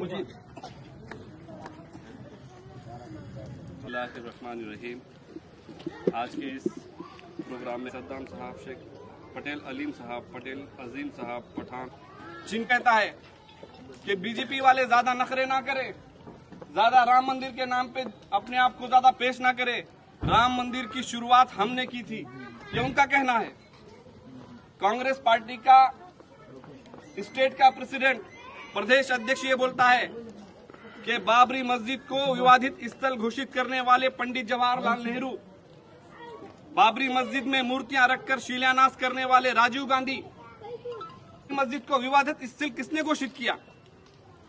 बिस्मिल्लाहिर्रहमानिर्रहीम। आज के इस प्रोग्राम में सद्दाम साहब, शेख पटेल अलीम साहब, पटेल अजीम साहब, पठान जिन कहता है कि बीजेपी वाले ज्यादा नखरे ना करें, ज्यादा राम मंदिर के नाम पे अपने आप को ज्यादा पेश ना करें, राम मंदिर की शुरुआत हमने की थी, ये उनका कहना है। कांग्रेस पार्टी का स्टेट का प्रेसिडेंट, प्रदेश अध्यक्ष ये बोलता है कि बाबरी मस्जिद को विवादित स्थल घोषित करने वाले पंडित जवाहरलाल नेहरू, बाबरी मस्जिद में मूर्तियां रखकर शिलान्यास करने वाले राजीव गांधी, मस्जिद को विवादित स्थल किसने घोषित किया?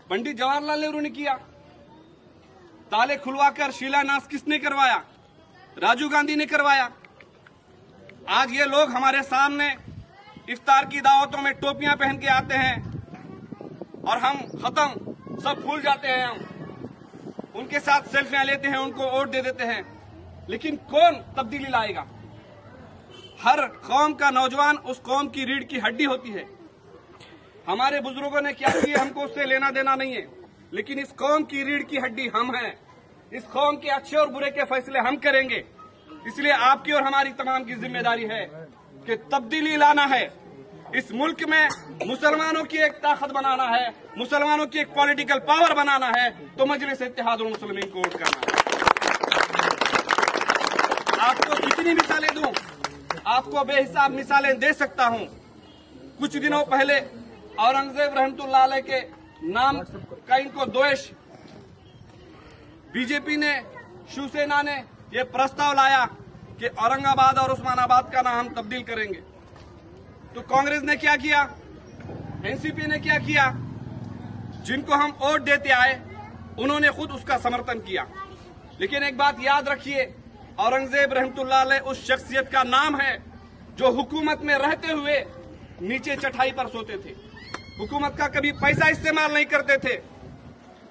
पंडित जवाहरलाल नेहरू ने किया। ताले खुलवाकर शिलान्यास किसने करवाया? राजीव गांधी ने करवाया। आज ये लोग हमारे सामने इफ्तार की दावतों में टोपियां पहन के आते हैं और हम खत्म, सब भूल जाते हैं, हम उनके साथ सेल्फियां लेते हैं, उनको वोट दे देते हैं। लेकिन कौन तब्दीली लाएगा? हर कौम का नौजवान उस कौम की रीढ़ की हड्डी होती है। हमारे बुजुर्गों ने क्या किया, हमको उससे लेना देना नहीं है, लेकिन इस कौम की रीढ़ की हड्डी हम हैं। इस कौम के अच्छे और बुरे के फैसले हम करेंगे। इसलिए आपकी और हमारी तमाम की जिम्मेदारी है कि तब्दीली लाना है। इस मुल्क में मुसलमानों की एक ताकत बनाना है, मुसलमानों की एक पॉलिटिकल पावर बनाना है, तो मजलिस इत्तेहादुल मुस्लिमीन को वोट करना है। आपको कितनी मिसालें दूं, आपको बेहिसाब मिसालें दे सकता हूं। कुछ दिनों पहले औरंगजेब रहमतुल्लाह अलैह के नाम का इनको द्वेष, बीजेपी ने, शिवसेना ने यह प्रस्ताव लाया कि औरंगाबाद और उस्मानाबाद का नाम हम तब्दील करेंगे। तो कांग्रेस ने क्या किया, एनसीपी ने क्या किया? जिनको हम वोट देते आए उन्होंने खुद उसका समर्थन किया। लेकिन एक बात याद रखिए, औरंगजेब रहमतुल्लाह अलैह उस शख्सियत का नाम है जो हुकूमत में रहते हुए नीचे चटाई पर सोते थे, हुकूमत का कभी पैसा इस्तेमाल नहीं करते थे,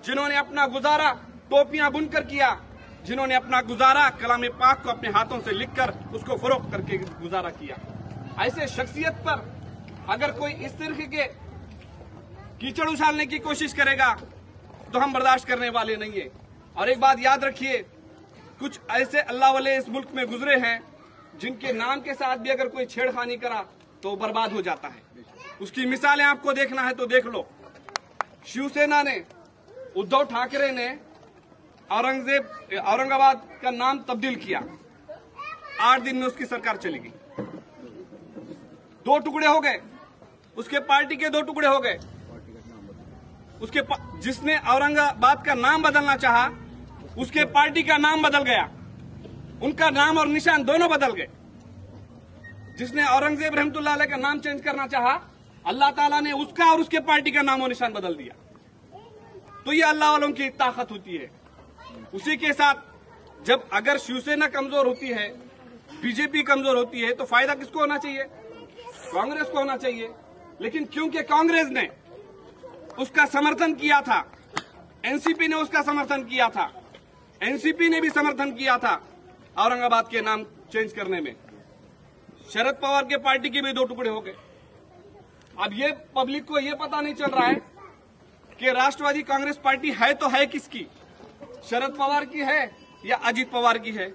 जिन्होंने अपना गुजारा टोपियां बुनकर किया, जिन्होंने अपना गुजारा कलाम पाक को अपने हाथों से लिखकर उसको फरोख्त करके गुजारा किया। ऐसे शख्सियत पर अगर कोई इस तरह के कीचड़ उछालने की कोशिश करेगा तो हम बर्दाश्त करने वाले नहीं है। और एक बात याद रखिए, कुछ ऐसे अल्लाह वाले इस मुल्क में गुजरे हैं जिनके नाम के साथ भी अगर कोई छेड़खानी करा तो बर्बाद हो जाता है। उसकी मिसालें आपको देखना है तो देख लो। शिवसेना ने, उद्धव ठाकरे ने औरंगाबाद का नाम तब्दील किया, 8 दिन में उसकी सरकार चली गई, 2 टुकड़े हो गए, उसके पार्टी के 2 टुकड़े हो गए। उसके जिसने औरंगाबाद का नाम बदलना चाहा उसके पार्टी का नाम बदल गया, उनका नाम और निशान दोनों बदल गए। जिसने औरंगजेब रहमतुल्लाह अलैह का नाम चेंज करना चाहा, अल्लाह ताला ने उसका और उसके पार्टी का नाम और निशान बदल दिया। तो ये अल्लाह वालों की ताकत होती है। उसी के साथ जब अगर शिवसेना कमजोर होती है, बीजेपी कमजोर होती है, तो फायदा किसको होना चाहिए? कांग्रेस को होना चाहिए। लेकिन क्योंकि कांग्रेस ने उसका समर्थन किया था, एनसीपी ने उसका समर्थन किया था, एनसीपी ने भी समर्थन किया था औरंगाबाद के नाम चेंज करने में, शरद पवार के पार्टी के भी 2 टुकड़े हो गए। अब ये पब्लिक को ये पता नहीं चल रहा है कि राष्ट्रवादी कांग्रेस पार्टी है तो है किसकी, शरद पवार की है या अजीत पवार की है?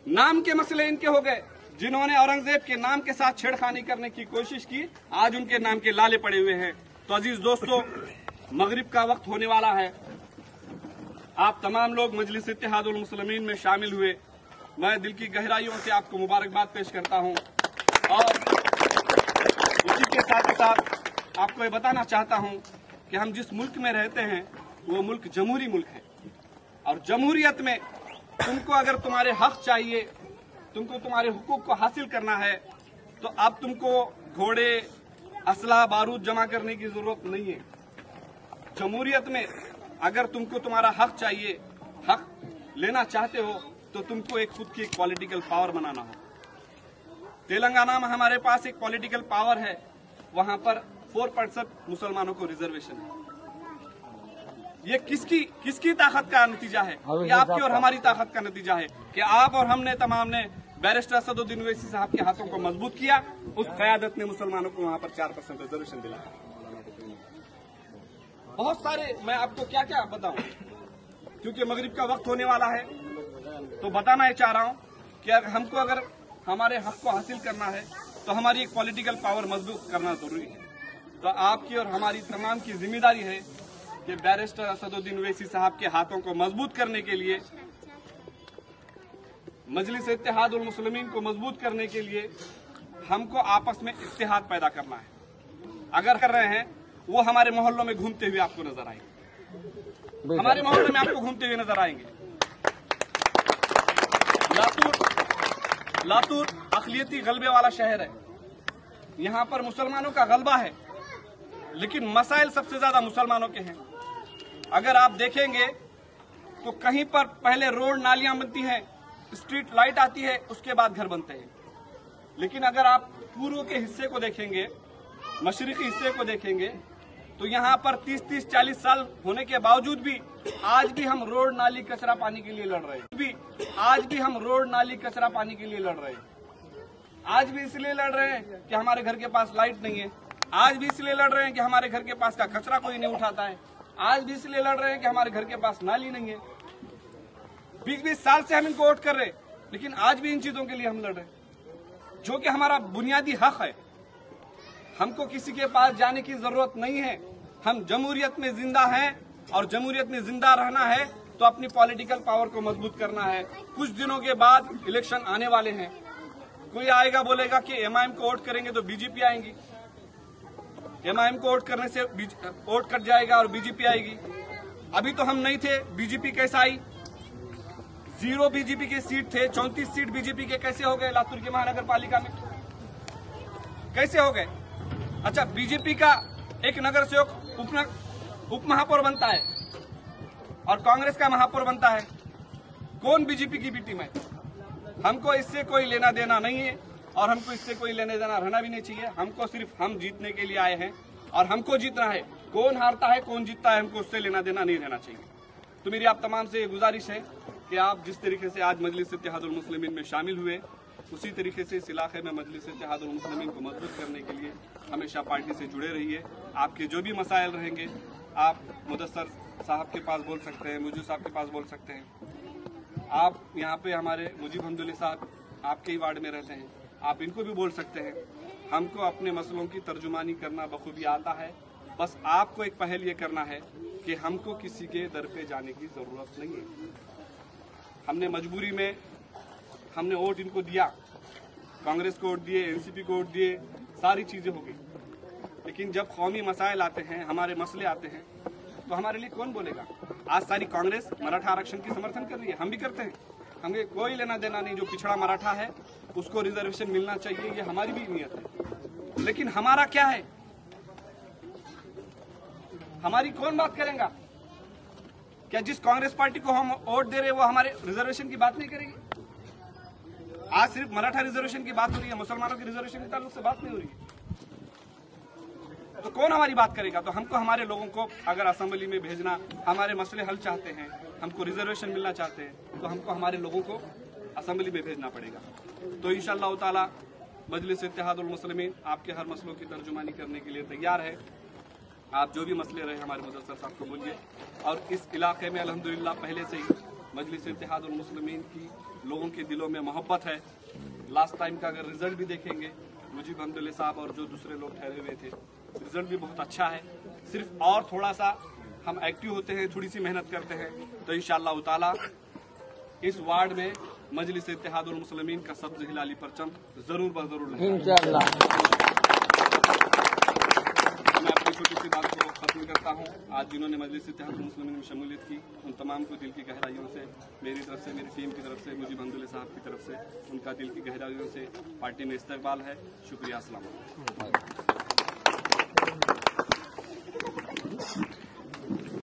नाम के मसले इनके हो गए। जिन्होंने औरंगजेब के नाम के साथ छेड़खानी करने की कोशिश की, आज उनके नाम के लाले पड़े हुए हैं। तो अजीज दोस्तों, मगरिब का वक्त होने वाला है। आप तमाम लोग मजलिस इत्तेहादुल मुस्लिमीन में शामिल हुए, मैं दिल की गहराइयों से आपको मुबारकबाद पेश करता हूं। और उसी के साथ साथ आपको ये बताना चाहता हूं कि हम जिस मुल्क में रहते हैं वो मुल्क जमहूरी मुल्क है, और जमहूरियत में तुमको अगर तुम्हारे हक चाहिए, तुमको तुम्हारे हुकूक को हासिल करना है, तो अब तुमको घोड़े, असला, बारूद जमा करने की जरूरत नहीं है। जमहूरियत में अगर तुमको तुम्हारा हक चाहिए, हक लेना चाहते हो, तो तुमको एक खुद की एक पॉलिटिकल पावर बनाना हो। तेलंगाना में हमारे पास एक पॉलिटिकल पावर है, वहां पर 4% मुसलमानों को रिजर्वेशन है। ये किसकी ताकत का नतीजा है? ये आपकी और हमारी ताकत का नतीजा है कि आप और हमने तमाम ने बैरिस्टर असदुद्दीन ओवैसी साहब के हाथों को मजबूत किया। उस क़यादत ने मुसलमानों को वहां पर 4% रिजर्वेशन दिलाया। बहुत सारे, मैं आपको क्या क्या बताऊं, क्योंकि मगरिब का वक्त होने वाला है, तो बताना ये चाह रहा हूं कि अगर हमारे हक को हासिल करना है तो हमारी एक पॉलिटिकल पावर मजबूत करना जरूरी है। तो आपकी और हमारी तमाम की जिम्मेदारी है कि बैरिस्टर असदुद्दीन ओवैसी साहब के हाथों को मजबूत करने के लिए, मजलिस इत्तेहाद उल मुस्लिमीन को मजबूत करने के लिए हमको आपस में इत्तेहाद पैदा करना है। अगर कर रहे हैं वो हमारे मोहल्लों में घूमते हुए आपको नजर आएंगे, हमारे मोहल्लों में आपको घूमते हुए नजर आएंगे। लातूर अक़लियती गलबे वाला शहर है, यहाँ पर मुसलमानों का गलबा है, लेकिन मसाइल सबसे ज्यादा मुसलमानों के हैं। अगर आप देखेंगे तो कहीं पर पहले रोड नालियां बनती हैं, स्ट्रीट लाइट आती है, उसके बाद घर बनते हैं। लेकिन अगर आप पूर्व के हिस्से को देखेंगे, मशरिकी हिस्से को देखेंगे, तो यहाँ पर 30-40 साल होने के बावजूद भी आज भी हम रोड नाली कचरा पानी के लिए लड़ रहे हैं। आज भी हम रोड नाली कचरा पानी के लिए लड़ रहे हैं। आज भी इसलिए लड़ रहे हैं कि हमारे घर के पास लाइट नहीं है। आज भी इसलिए लड़ रहे हैं कि हमारे घर के पास का कचरा कोई नहीं उठाता है। आज भी इसलिए लड़ रहे हैं कि हमारे घर के पास नाली नहीं है। 20-20 साल से हम इनको वोट कर रहे हैं, लेकिन आज भी इन चीजों के लिए हम लड़ रहे हैं, जो कि हमारा बुनियादी हक है। हमको किसी के पास जाने की जरूरत नहीं है। हम जमहूरियत में जिंदा हैं, और जमहूरियत में जिंदा रहना है तो अपनी पॉलिटिकल पावर को मजबूत करना है। कुछ दिनों के बाद इलेक्शन आने वाले हैं। कोई आएगा बोलेगा कि एमआईएम को वोट करेंगे तो बीजेपी आएंगी, एमआईएम को वोट करने से वोट कट जाएगा और बीजेपी आएगी। अभी तो हम नहीं थे, बीजेपी कैसे आई? 0 बीजेपी के सीट थे, 34 सीट बीजेपी के कैसे हो गए लातूर की महानगर पालिका में? कैसे हो गए? अच्छा, बीजेपी का एक नगर सेवक उप महापौर बनता है और कांग्रेस का महापौर बनता है। कौन बीजेपी की बी टीम है? हमको इससे कोई लेना देना नहीं है, और हमको इससे कोई लेना देना रहना भी नहीं चाहिए। हमको सिर्फ हम जीतने के लिए आए हैं और हमको जीतना है। कौन हारता है कौन जीतता है, हमको उससे लेना देना नहीं रहना चाहिए। तो मेरी आप तमाम से गुजारिश है कि आप जिस तरीके से आज मजलिस इत्तेहाद उल मुस्लिमीन में शामिल हुए, उसी तरीके से इस इलाके में मजलिस इत्तेहाद उल मुस्लिमीन को मजबूत करने के लिए हमेशा पार्टी से जुड़े रहिए। आपके जो भी मसाइल रहेंगे, आप मुदस्सर साहब के पास बोल सकते हैं, मुजू साहब के पास बोल सकते हैं। आप यहाँ पे हमारे मुजीब हमदुल्ला साहब आपके ही वार्ड में रहते हैं, आप इनको भी बोल सकते हैं। हमको अपने मसलों की तर्जुमानी करना बखूबी आता है। बस आपको एक पहल ये करना है कि हमको किसी के दर पे जाने की जरूरत नहीं है। हमने मजबूरी में हमने वोट इनको दिया, कांग्रेस को वोट दिए, एनसीपी को वोट दिए, सारी चीजें हो गई। लेकिन जब कौमी मसाइल आते हैं, हमारे मसले आते हैं, तो हमारे लिए कौन बोलेगा? आज सारी कांग्रेस मराठा आरक्षण की समर्थन कर रही है, हम भी करते हैं। हमें कोई लेना देना नहीं, जो पिछड़ा मराठा है उसको रिजर्वेशन मिलना चाहिए, ये हमारी भी नीयत है। लेकिन हमारा क्या है? हमारी कौन बात करेगा? क्या जिस कांग्रेस पार्टी को हम वोट दे रहे हैं वो हमारे रिजर्वेशन की बात नहीं करेगी? आज सिर्फ मराठा रिजर्वेशन की बात हो रही है, मुसलमानों की रिजर्वेशन के ताल्लुक से बात नहीं हो रही है। तो कौन हमारी बात करेगा? तो हमको हमारे लोगों को अगर असेंबली में भेजना, हमारे मसले हल चाहते हैं, हमको रिजर्वेशन मिलना चाहते हैं, तो हमको हमारे लोगों को असेंबली में भेजना पड़ेगा। तो इंशाअल्लाह ताला मजलिस इत्तेहाद उल मुस्लिमीन आपके हर मसलों की तर्जुमानी करने के लिए तैयार है। आप जो भी मसले रहे हमारे मुदस्सर साहब को बोलिए। और इस इलाके में अल्हम्दुलिल्लाह पहले से ही मजलिस इत्तेहाद उल मुस्लिमीन की लोगों के दिलों में मोहब्बत है। लास्ट टाइम का अगर रिजल्ट भी देखेंगे, मुजीब हमदुल्ला साहब और जो दूसरे लोग ठहरे हुए थे, रिजल्ट भी बहुत अच्छा है। सिर्फ और थोड़ा सा हम एक्टिव होते हैं, थोड़ी सी मेहनत करते हैं, तो इंशाअल्लाह ताला इस वार्ड में मजलिस इत्तेहाद उल मुस्लिमीन का सब्ज़ हिलाली परचम जरूर ब जरूर लगेगा इंशाअल्लाह। मैं अपनी छोटी सी बात को खत्म करता हूँ। आज जिन्होंने मजलिस इत्तेहाद उल मुस्लिमीन में शमूलियत की, उन तमाम को दिल की गहराइयों से मेरी तरफ से, मेरी टीम की तरफ से, मुजीब हमदुल्ला साहब की तरफ से, उनका दिल की गहराइयों से पार्टी में इस्तकबाल है। शुक्रिया, अस्सलाम वालेकुम।